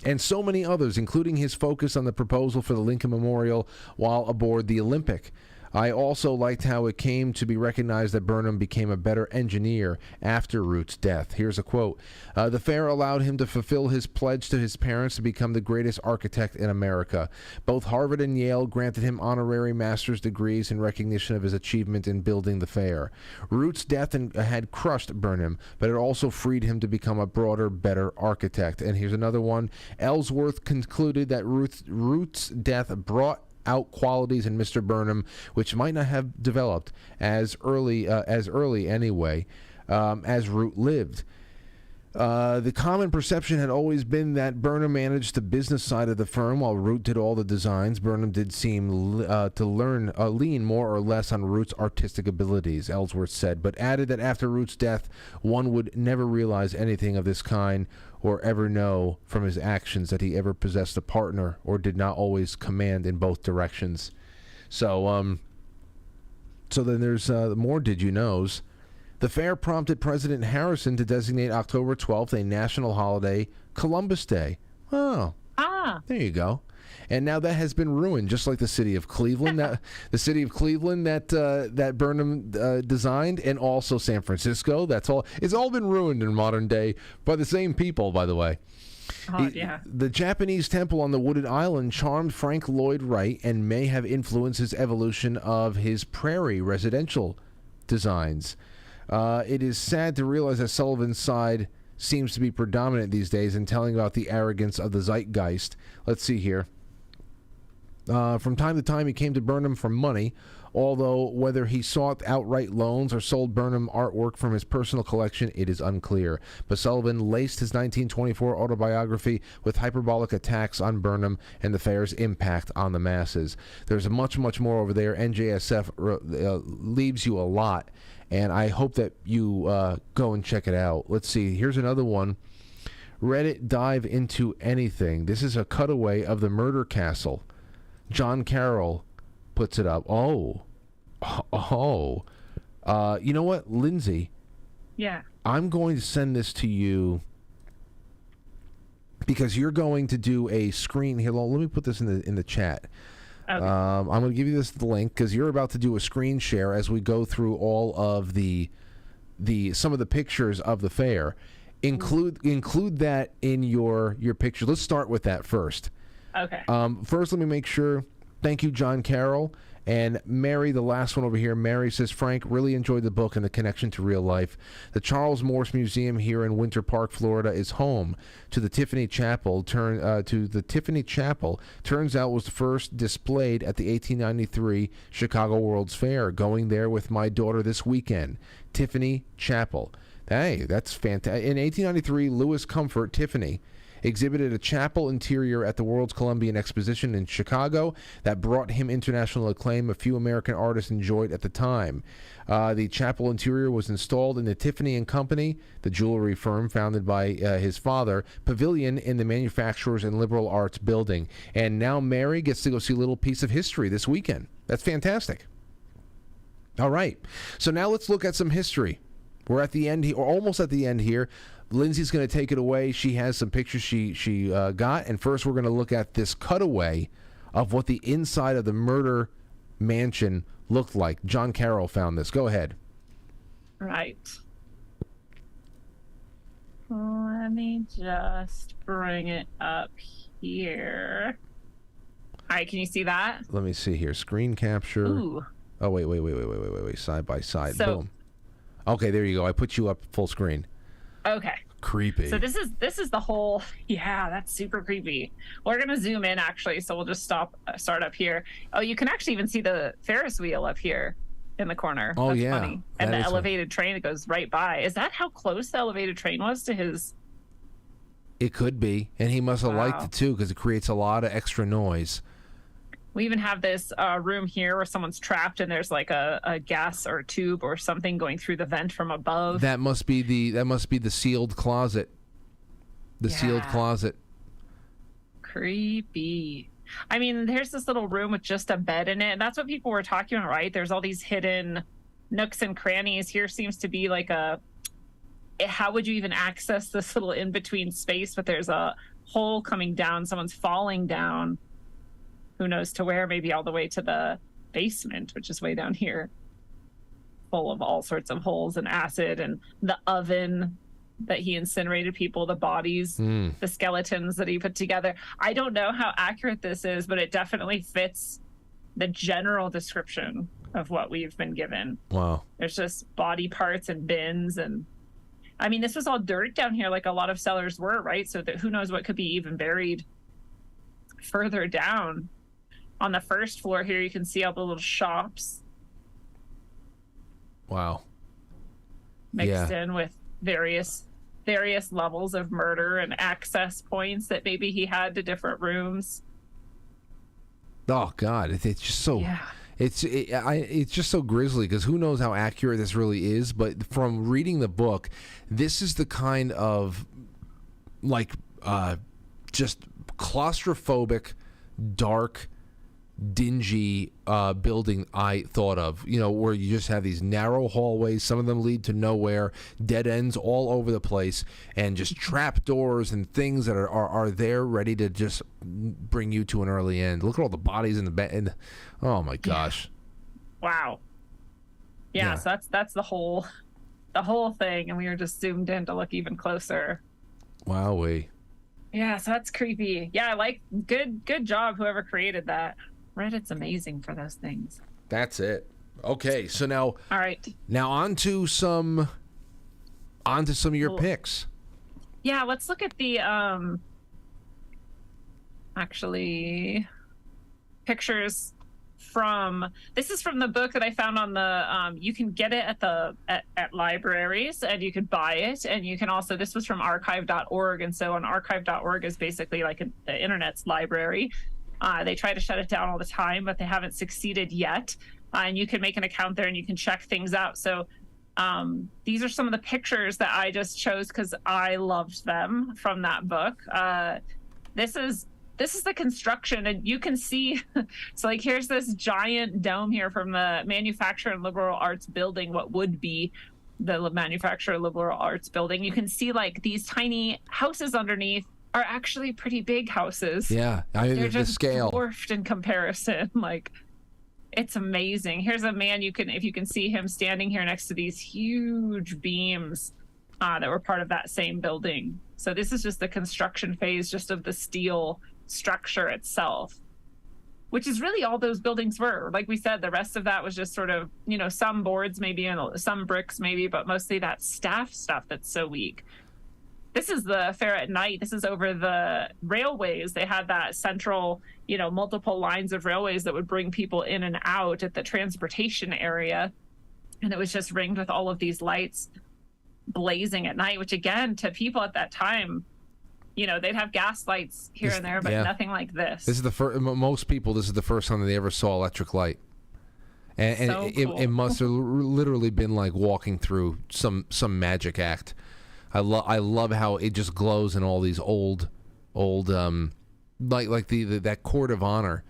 And so many others, including his focus on the proposal for the Lincoln Memorial while aboard the Olympic. I also liked how it came to be recognized that Burnham became a better engineer after Root's death. Here's a quote. The fair allowed him to fulfill his pledge to his parents to become the greatest architect in America. Both Harvard and Yale granted him honorary master's degrees in recognition of his achievement in building the fair. Root's death had crushed Burnham, but it also freed him to become a broader, better architect. And here's another one. Ellsworth concluded that Root's death brought out qualities in Mr. Burnham which might not have developed as early as Root lived. The common perception had always been that Burnham managed the business side of the firm while Root did all the designs. Burnham did seem to lean more or less on Root's artistic abilities, Ellsworth said, but added that after Root's death, one would never realize anything of this kind or ever know from his actions that he ever possessed a partner or did not always command in both directions. So then there's more did you knows. The fair prompted President Harrison to designate October 12th a national holiday, Columbus Day. Oh, there you go. And now that has been ruined, just like the city of Cleveland, that Burnham designed, and also San Francisco. It's all been ruined in modern day by the same people, by the way. The Japanese temple on the wooded island charmed Frank Lloyd Wright and may have influenced his evolution of his prairie residential designs. It is sad to realize that Sullivan's side seems to be predominant these days in telling about the arrogance of the zeitgeist. Let's see here. From time to time, he came to Burnham for money, although whether he sought outright loans or sold Burnham artwork from his personal collection, it is unclear. But Sullivan laced his 1924 autobiography with hyperbolic attacks on Burnham and the fair's impact on the masses. There's much, much more over there. NJSF leaves you a lot, and I hope that you go and check it out. Let's see. Here's another one. Reddit Dive Into Anything. This is a cutaway of the murder castle. John Carroll puts it up. You know what, Lindsey? Yeah. I'm going to send this to you because you're going to do a screen here. Let me put this in the chat. Okay. I'm going to give you the link because you're about to do a screen share as we go through all of the some of the pictures of the fair. Include that in your picture. Let's start with that first. Okay. First, let me make sure. Thank you, John Carroll. And Mary, the last one over here, Mary says, Frank, really enjoyed the book and the connection to real life. The Charles Morse Museum here in Winter Park, Florida, is home to the Tiffany Chapel. Turns out was first displayed at the 1893 Chicago World's Fair. Going there with my daughter this weekend. Tiffany Chapel. Hey, that's fantastic. In 1893, Louis Comfort, Tiffany, exhibited a chapel interior at the World's Columbian Exposition in Chicago that brought him international acclaim a few American artists enjoyed at the time. The chapel interior was installed in the Tiffany & Company, the jewelry firm founded by his father, pavilion in the Manufacturers and Liberal Arts building. And now Mary gets to go see a little piece of history this weekend. That's fantastic. All right. So now let's look at some history. We're at the end here, or almost at the end here. Lindsey's going to take it away. She has some pictures she got. And first we're going to look at this cutaway of what the inside of the murder mansion looked like. John Carroll found this. Go ahead. Right. Let me just bring it up here. All right, can you see that? Let me see here. Screen capture. Ooh. Oh, wait. Side by side. So, boom. Okay, there you go. I put you up full screen. Okay. Creepy. So this is the whole. Yeah, that's super creepy. We're gonna zoom in actually, so we'll just start up here. Oh, you can actually even see the Ferris wheel up here in the corner. Oh, that's yeah. Funny. And the elevated train that goes right by. Is that how close the elevated train was to his? It could be, and he must have liked Wow. it too because it creates a lot of extra noise. We even have this room here where someone's trapped and there's like a gas or tube or something going through the vent from above. That must be the sealed closet. The sealed closet. Creepy. I mean, there's this little room with just a bed in it, and that's what people were talking about, right? There's all these hidden nooks and crannies. Here seems to be like how would you even access this little in-between space? But there's a hole coming down. Someone's falling down. Who knows to where? Maybe all the way to the basement, which is way down here, full of all sorts of holes and acid, and the oven that he incinerated people, the bodies, the skeletons that he put together. I don't know how accurate this is, but it definitely fits the general description of what we've been given. Wow. There's just body parts and bins, and I mean, this was all dirt down here, like a lot of cellars were, right? So that who knows what could be even buried further down. On the first floor here, you can see all the little shops. Wow. Mixed in with various levels of murder and access points that maybe he had to different rooms. Oh God, it's just so. It's just so grisly because who knows how accurate this really is. But from reading the book, this is the kind of like just claustrophobic, dark, dingy building I thought of, where you just have these narrow hallways. Some of them lead to nowhere, dead ends all over the place, and just trap doors and things that are there ready to just bring you to an early end. Look at all the bodies in the bed. Oh my gosh. Wow. Yeah, so that's the whole thing, and we were just zoomed in to look even closer. Wowee. Yeah, so that's creepy. Yeah, good job whoever created that. Reddit's amazing for those things. That's it. Okay, so now. All right. Now on to some of your picks. Yeah, let's look at the actually pictures this is from the book that I found on the you can get it at libraries, and you could buy it, and you can also, this was from archive.org, and so on archive.org is basically like the internet's library. They try to shut it down all the time, but they haven't succeeded yet. And you can make an account there and you can check things out. So these are some of the pictures that I just chose because I loved them from that book. This is the construction, and you can see, so like here's this giant dome here from the Manufacturer and Liberal Arts Building, what would be the Manufacturer Liberal Arts Building. You can see like these tiny houses underneath are actually pretty big houses. Yeah, I mean, they're the just scale dwarfed in comparison. Like, it's amazing. Here's a man, if you can see him standing here next to these huge beams that were part of that same building. So this is just the construction phase, just of the steel structure itself, which is really all those buildings were. Like we said, the rest of that was just sort of, some boards maybe and some bricks maybe, but mostly that staff stuff that's so weak. This is the fair at night. This is over the railways. They had that central, multiple lines of railways that would bring people in and out at the transportation area. And it was just ringed with all of these lights blazing at night, which again, to people at that time, they'd have gas lights here and there, but nothing like this. This is the first, most people, this is the first time they ever saw electric light. And, so cool. it must have literally been like walking through some magic act. I love how it just glows in all these old like that court of honor.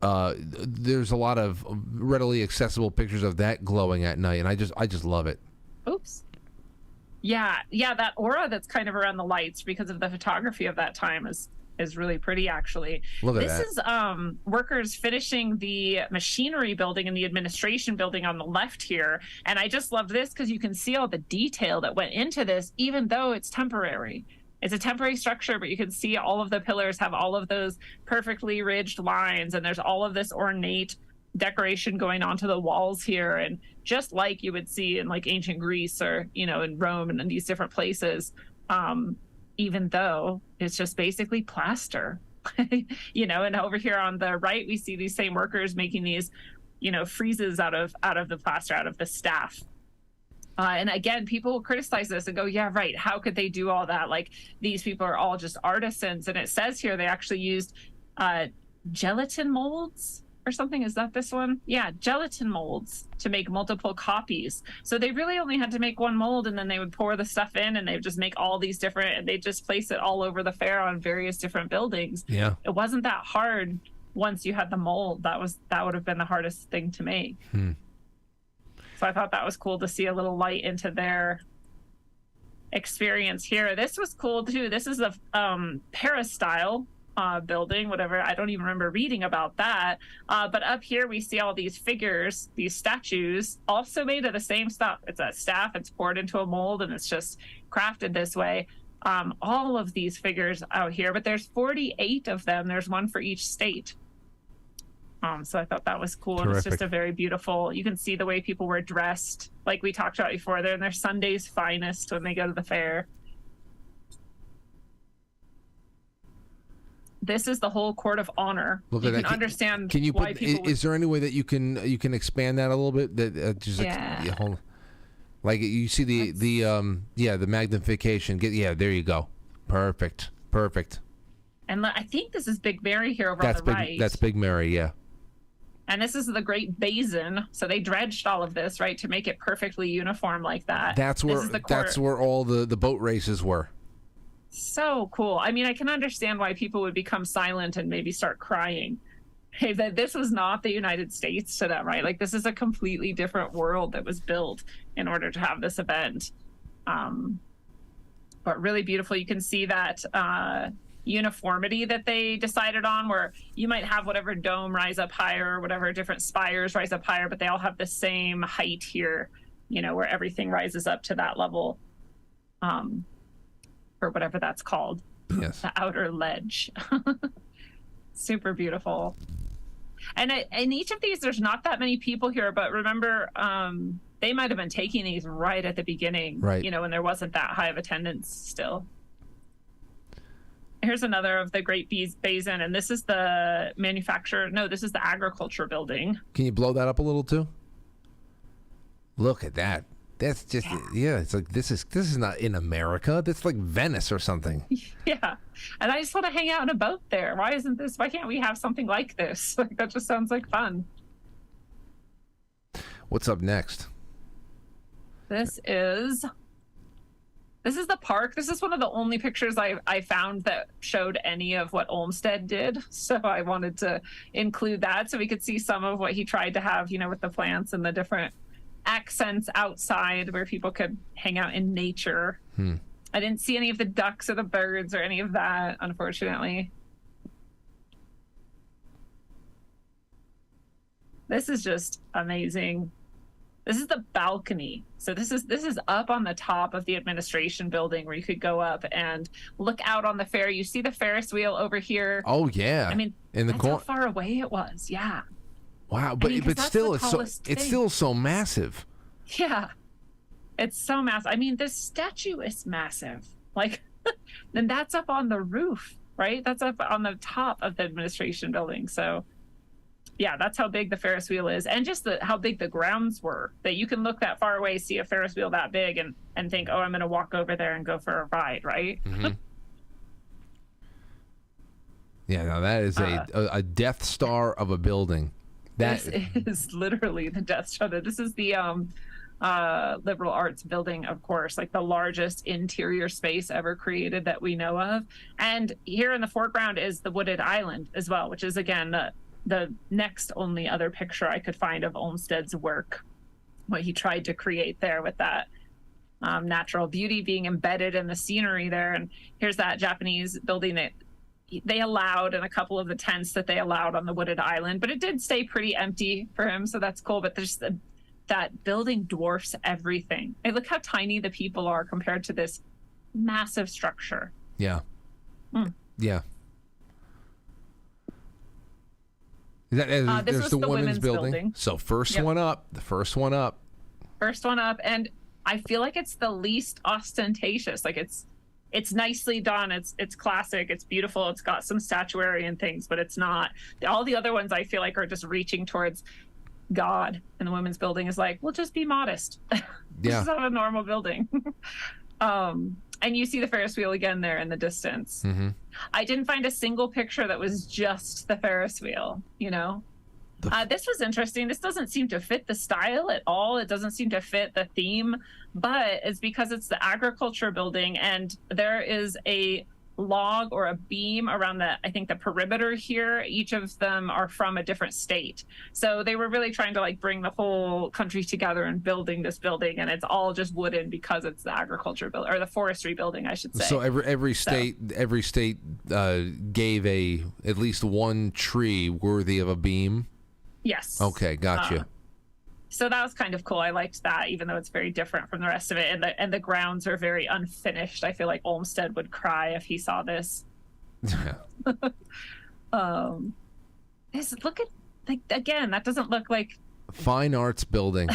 There's a lot of readily accessible pictures of that glowing at night, and I just love it. Oops. Yeah, that aura that's kind of around the lights because of the photography of that time is really pretty, actually. Look at that. This is workers finishing the machinery building and the administration building on the left here. And I just love this because you can see all the detail that went into this, even though it's temporary. It's a temporary structure, but you can see all of the pillars have all of those perfectly ridged lines, and there's all of this ornate decoration going onto the walls here. And just like you would see in like ancient Greece or, in Rome and in these different places, even though it's just basically plaster, and over here on the right, we see these same workers making these, friezes out of the plaster, out of the staff. And again, people will criticize this and go, yeah, right, how could they do all that? Like, these people are all just artisans. And it says here they actually used gelatin molds or something. Is that this one? Yeah, gelatin molds to make multiple copies. So they really only had to make one mold, and then they would pour the stuff in, and they would just make all these different, and they just place it all over the fair on various different buildings. Yeah. It wasn't that hard once you had the mold. That would have been the hardest thing to make. So I thought that was cool to see a little light into their experience here. This was cool too. This is a Paris-style building, whatever. I don't even remember reading about that. But up here we see all these figures, these statues, also made of the same stuff. It's a staff, it's poured into a mold, and it's just crafted this way. All of these figures out here, but there's 48 of them. There's one for each state. So I thought that was cool. And it's just a very beautiful, you can see the way people were dressed. Like we talked about before, they're in their Sunday's finest when they go to the fair. This is the whole court of honor. Look you at can that. understand can you why put, people is there any way that you can expand that a little bit? That just like you see the magnification. There you go. Perfect. And I think this is Big Mary here over on the right. That's Big Mary, yeah. And this is the Great Basin. So they dredged all of this, right, to make it perfectly uniform like that. That's where all the boat races were. So cool. I mean, I can understand why people would become silent and maybe start crying. Hey, that this was not the United States to them, right? Like, this is a completely different world that was built in order to have this event. But really beautiful. You can see that uniformity that they decided on, where you might have whatever dome rise up higher, or whatever different spires rise up higher, but they all have the same height here, where everything rises up to that level, or whatever that's called. Yes. The outer ledge. Super beautiful. And in each of these, there's not that many people here, but remember, they might have been taking these right at the beginning, right? When there wasn't that high of attendance still. Here's another of the Great Basin, and this is the this is the agriculture building. Can you blow that up a little too? Look at that. That's just it's like this is not in America. That's like Venice or something. Yeah. And I just want to hang out in a boat there. Why can't we have something like this? Like, that just sounds like fun. What's up next? This is the park. This is one of the only pictures I found that showed any of what Olmsted did. So I wanted to include that so we could see some of what he tried to have, with the plants and the different accents outside where people could hang out in nature. I didn't see any of the ducks or the birds or any of that, unfortunately. This is just amazing. This is the balcony. So this is up on the top of the administration building, where you could go up and look out on the fair. You see the Ferris wheel over here. Oh yeah. I mean, in the that's how far away it was. Yeah. Wow, but still, it's still so massive. Yeah, it's so massive. I mean, this statue is massive. Like, and that's up on the roof, right? That's up on the top of the administration building. So, yeah, that's how big the Ferris wheel is, and just how big the grounds were. That you can look that far away, see a Ferris wheel that big, and think, oh, I'm going to walk over there and go for a ride, right? Mm-hmm. Yeah, now that is a Death Star of a building. This is literally the Death Star. This is the liberal arts building, of course, like the largest interior space ever created that we know of. And here in the foreground is the wooded island as well, which is, again, the next only other picture I could find of Olmsted's work, what he tried to create there with that natural beauty being embedded in the scenery there. And here's that Japanese building that they allowed, and a couple of the tents that they allowed on the wooded island, but it did stay pretty empty for him, so that's cool. But there's that building dwarfs everything. And look how tiny the people are compared to this massive structure. Yeah. Yeah. There's the women's building. So first one up. And I feel like it's the least ostentatious. Like, it's nicely done. It's classic. It's beautiful. It's got some statuary and things, but it's not. All the other ones I feel like are just reaching towards God. And the women's building is like, well, just be modest. This is not a normal building. And you see the Ferris wheel again there in the distance. Mm-hmm. I didn't find a single picture that was just the Ferris wheel, you know? This was interesting. This doesn't seem to fit the style at all. It doesn't seem to fit the theme, but it's because it's the agriculture building, and there is a log or a beam around I think the perimeter here. Each of them are from a different state. So they were really trying to like bring the whole country together and building this building, and it's all just wooden because it's the agriculture building, or the forestry building, I should say. So every state gave at least one tree worthy of a beam. Yes. Okay, gotcha. So that was kind of cool. I liked that, even though it's very different from the rest of it, and the grounds are very unfinished. I feel like Olmsted would cry if he saw this. Yeah. Look at, like, again, that doesn't look like fine arts building.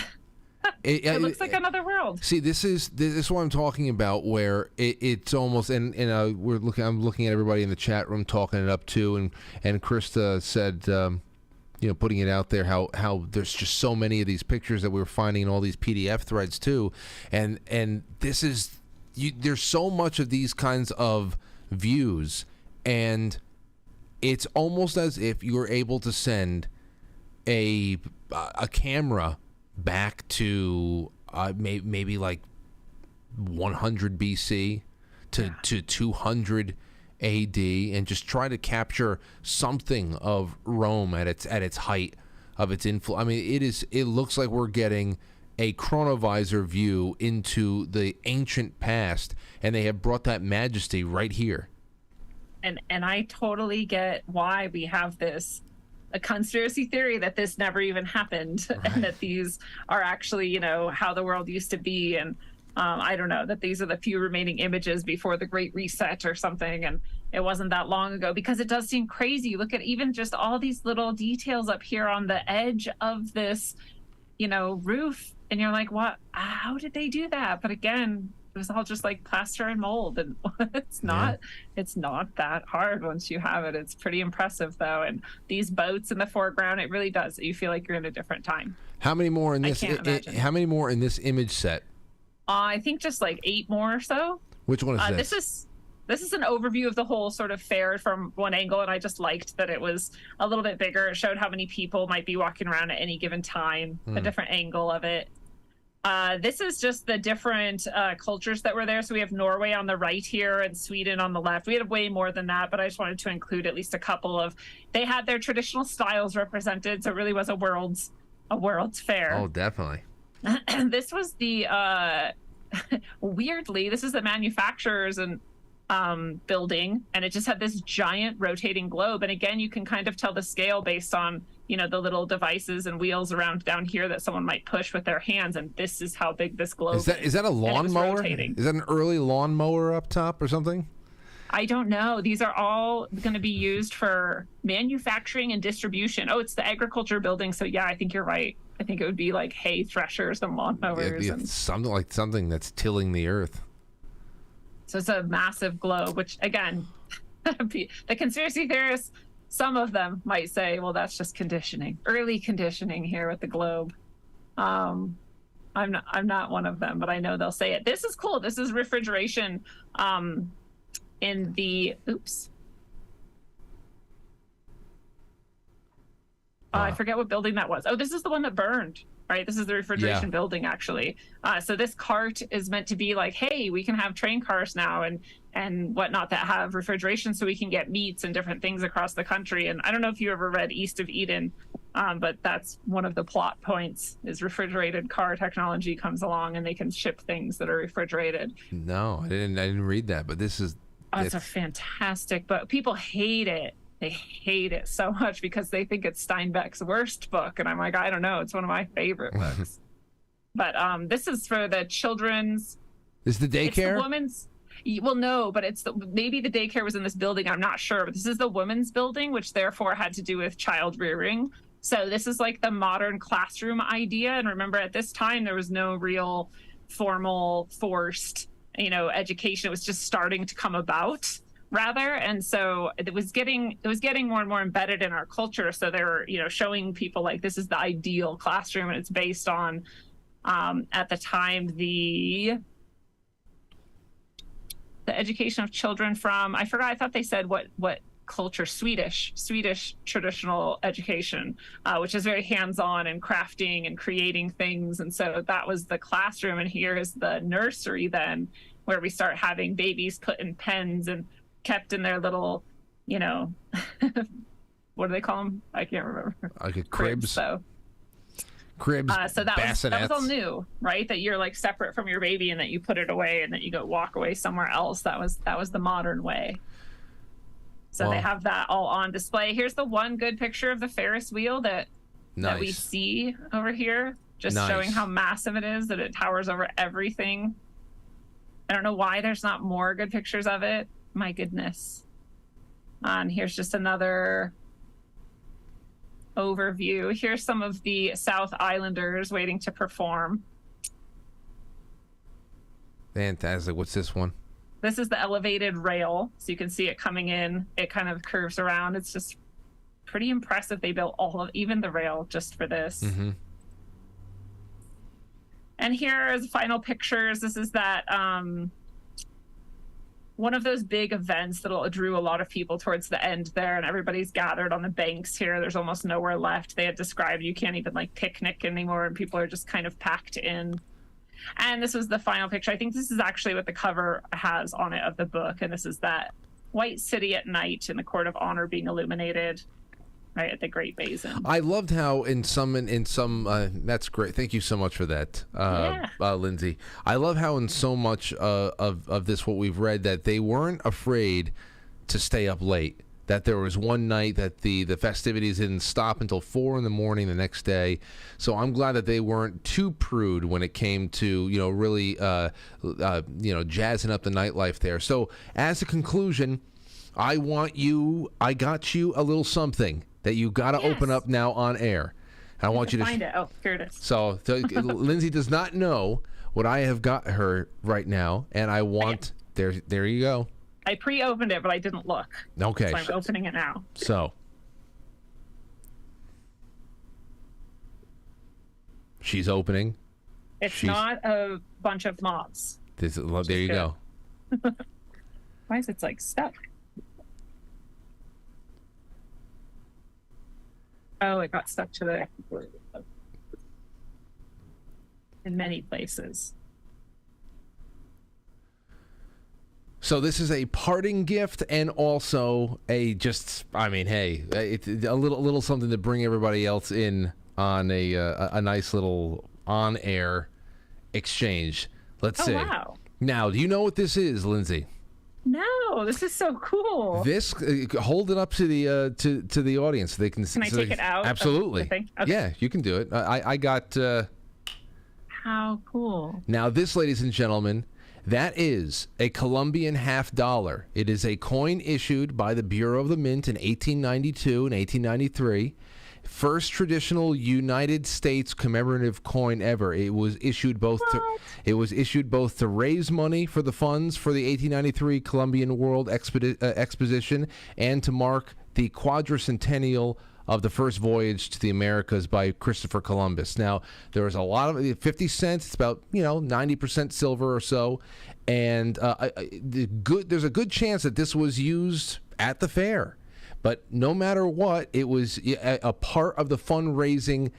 It looks like another world. See, this is what I'm talking about, where it's almost, and I'm looking at everybody in the chat room talking it up too, and Krista said, putting it out there, how there's just so many of these pictures that we're finding in all these PDF threads too, and this is, there's so much of these kinds of views, and it's almost as if you're able to send a camera back to maybe like 100 BC to 200 AD, and just try to capture something of Rome at its height of its influence. I mean, it looks like we're getting a chronovisor view into the ancient past, and they have brought that majesty right here. And I totally get why we have a conspiracy theory that this never even happened, right, and that these are actually, how the world used to be, and I don't know, that these are the few remaining images before the Great Reset or something, and it wasn't that long ago, because it does seem crazy. Look at even just all these little details up here on the edge of this, roof, and you're like, what? How did they do that? But again, it was all just like plaster and mold, and it's not that hard once you have it. It's pretty impressive though, and these boats in the foreground, it really does. You feel like you're in a different time. How many more in this? How many more in this image set? I think just like 8 more or so. Which one is this? This is an overview of the whole sort of fair from one angle, and I just liked that it was a little bit bigger. It showed how many people might be walking around at any given time, a different angle of it. This is just the different cultures that were there. So we have Norway on the right here and Sweden on the left. We had way more than that, but I just wanted to include at least a couple of. They had their traditional styles represented, so it really was a world's fair. Oh, definitely. This was the weirdly, this is the manufacturers and building, and it just had this giant rotating globe. And again, you can kind of tell the scale based on the little devices and wheels around down here that someone might push with their hands, and this is how big this globe is. Is that a lawnmower? Is that an early lawnmower up top or something? I don't know. These are all going to be used for manufacturing and distribution. Oh, it's the agriculture building, so yeah, I think you're right. I think it would be like hay threshers and lawnmowers. Yeah, something that's tilling the earth. So it's a massive globe, which again, the conspiracy theorists, some of them might say, well, that's just conditioning, early conditioning here with the globe. I'm not one of them, but I know they'll say it. This is cool. This is refrigeration in the, I forget what building that was. Oh, this is the one that burned, right? This is the refrigeration building, actually. So this cart is meant to be like, hey, we can have train cars now and whatnot that have refrigeration, so we can get meats and different things across the country. And I don't know if you ever read East of Eden, but that's one of the plot points, is refrigerated car technology comes along and they can ship things that are refrigerated. No, I didn't read that, but this is... it's a fantastic book. People hate it. They hate it so much because they think it's Steinbeck's worst book. And I'm like, I don't know. It's one of my favorite books. But this is for the children's... Is the daycare? It's the women's... Well, no, but maybe the daycare was in this building. I'm not sure. But this is the women's building, which therefore had to do with child rearing. So this is like the modern classroom idea. And remember, at this time, there was no real formal, forced, education. It was just starting to come about. rather. And so it was getting more and more embedded in our culture. So they were, showing people like this is the ideal classroom, and it's based on at the time the education of children from, I forgot, I thought they said what culture, Swedish traditional education, which is very hands-on and crafting and creating things. And so that was the classroom. And here is the nursery then, where we start having babies put in pens and kept in their little, what do they call them? I can't remember. Like a cribs. Cribs, so that was all new, right? That you're like separate from your baby and that you put it away and that you go walk away somewhere else. That was the modern way. So they have that all on display. Here's the one good picture of the Ferris wheel that we see over here, just showing how massive it is, that it towers over everything. I don't know why there's not more good pictures of it. My goodness. And here's just another overview. Here's some of the South Islanders waiting to perform. Fantastic. What's this one? This is the elevated rail. So you can see it coming in. It kind of curves around. It's just pretty impressive. They built even the rail just for this. Mm-hmm. And here is the final pictures. This is that one of those big events that drew a lot of people towards the end there, and everybody's gathered on the banks here. There's almost nowhere left. They had described you can't even like picnic anymore, and people are just kind of packed in. And this was the final picture. I think this is actually what the cover has on it of the book, and this is that white city at night in the court of honor being illuminated right at the Great Basin. I loved how in some that's great. Thank you so much for that, Lindsey. I love how in so much of this what we've read that they weren't afraid to stay up late. That there was one night that the festivities didn't stop until 4 a.m. the next day. So I'm glad that they weren't too prude when it came to really jazzing up the nightlife there. So as a conclusion, I got you a little something that you got to open up now on air. I want you to find it. Oh, here it is. So Lindsey does not know what I have got her right now, and I want there you go. I pre-opened it, but I didn't look. Okay. So I'm opening it now. So she's opening. It's not a bunch of moths. There you go. Why is it like stuck? Oh, it got stuck to the in many places. So this is a parting gift, and also it's a little something to bring everybody else in on a nice little on-air exchange. Let's see. Wow. Now, do you know what this is, Lindsey? No, this is so cool. This hold it up to the audience so they can. Can I take it out? Absolutely. Okay. Yeah, you can do it. I got. How cool. Now, this, ladies and gentlemen, that is a Colombian $50. It is a coin issued by the Bureau of the Mint in 1892 and 1893. First traditional United States commemorative coin ever. It was issued both to raise money for the funds for the 1893 Columbian World Exposition and to mark the quadricentennial of the first voyage to the Americas by Christopher Columbus. Now, there was a lot of 50 cents. It's about 90% silver or so, and there's a good chance that this was used at the fair. But no matter what, it was a part of the fundraising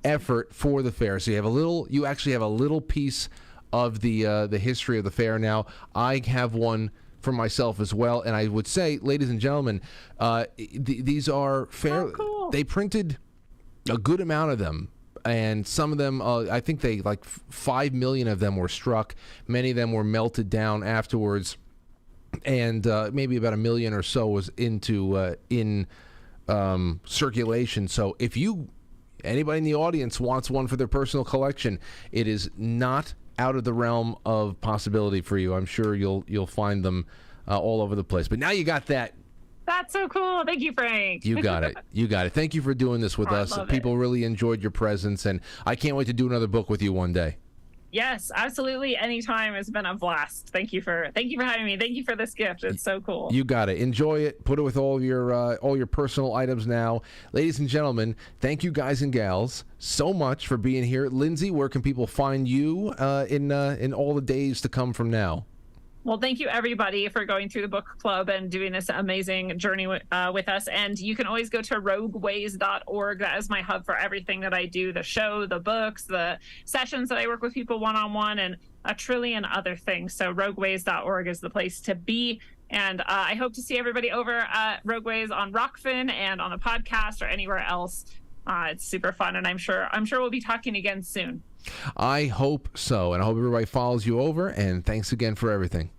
effort for the fair. So you actually have a little piece of the history of the fair. Now, I have one for myself as well, and I would say, ladies and gentlemen, these are fair. Oh, cool. They printed a good amount of them, and some of them, I think 5 million of them were struck. Many of them were melted down afterwards. And maybe about 1 million or so was in circulation. So if anybody in the audience wants one for their personal collection, it is not out of the realm of possibility for you. I'm sure you'll find them all over the place. But now you got that. That's so cool. Thank you, Frank. You got it. You got it. Thank you for doing this with us. People really enjoyed your presence, and I can't wait to do another book with you one day. Yes, absolutely. Anytime has been a blast. Thank you for having me. Thank you for this gift. It's so cool. You got it. Enjoy it. Put it with all your personal items now. Ladies and gentlemen, thank you guys and gals so much for being here. Lindsey, where can people find you in all the days to come from now? Well, thank you, everybody, for going through the book club and doing this amazing journey with us. And you can always go to rogueways.org. That is my hub for everything that I do, the show, the books, the sessions that I work with people one-on-one, and a trillion other things. So rogueways.org is the place to be. And I hope to see everybody over at Rogueways on Rockfin and on the podcast or anywhere else. It's super fun, and I'm sure we'll be talking again soon. I hope so, and I hope everybody follows you over, and thanks again for everything.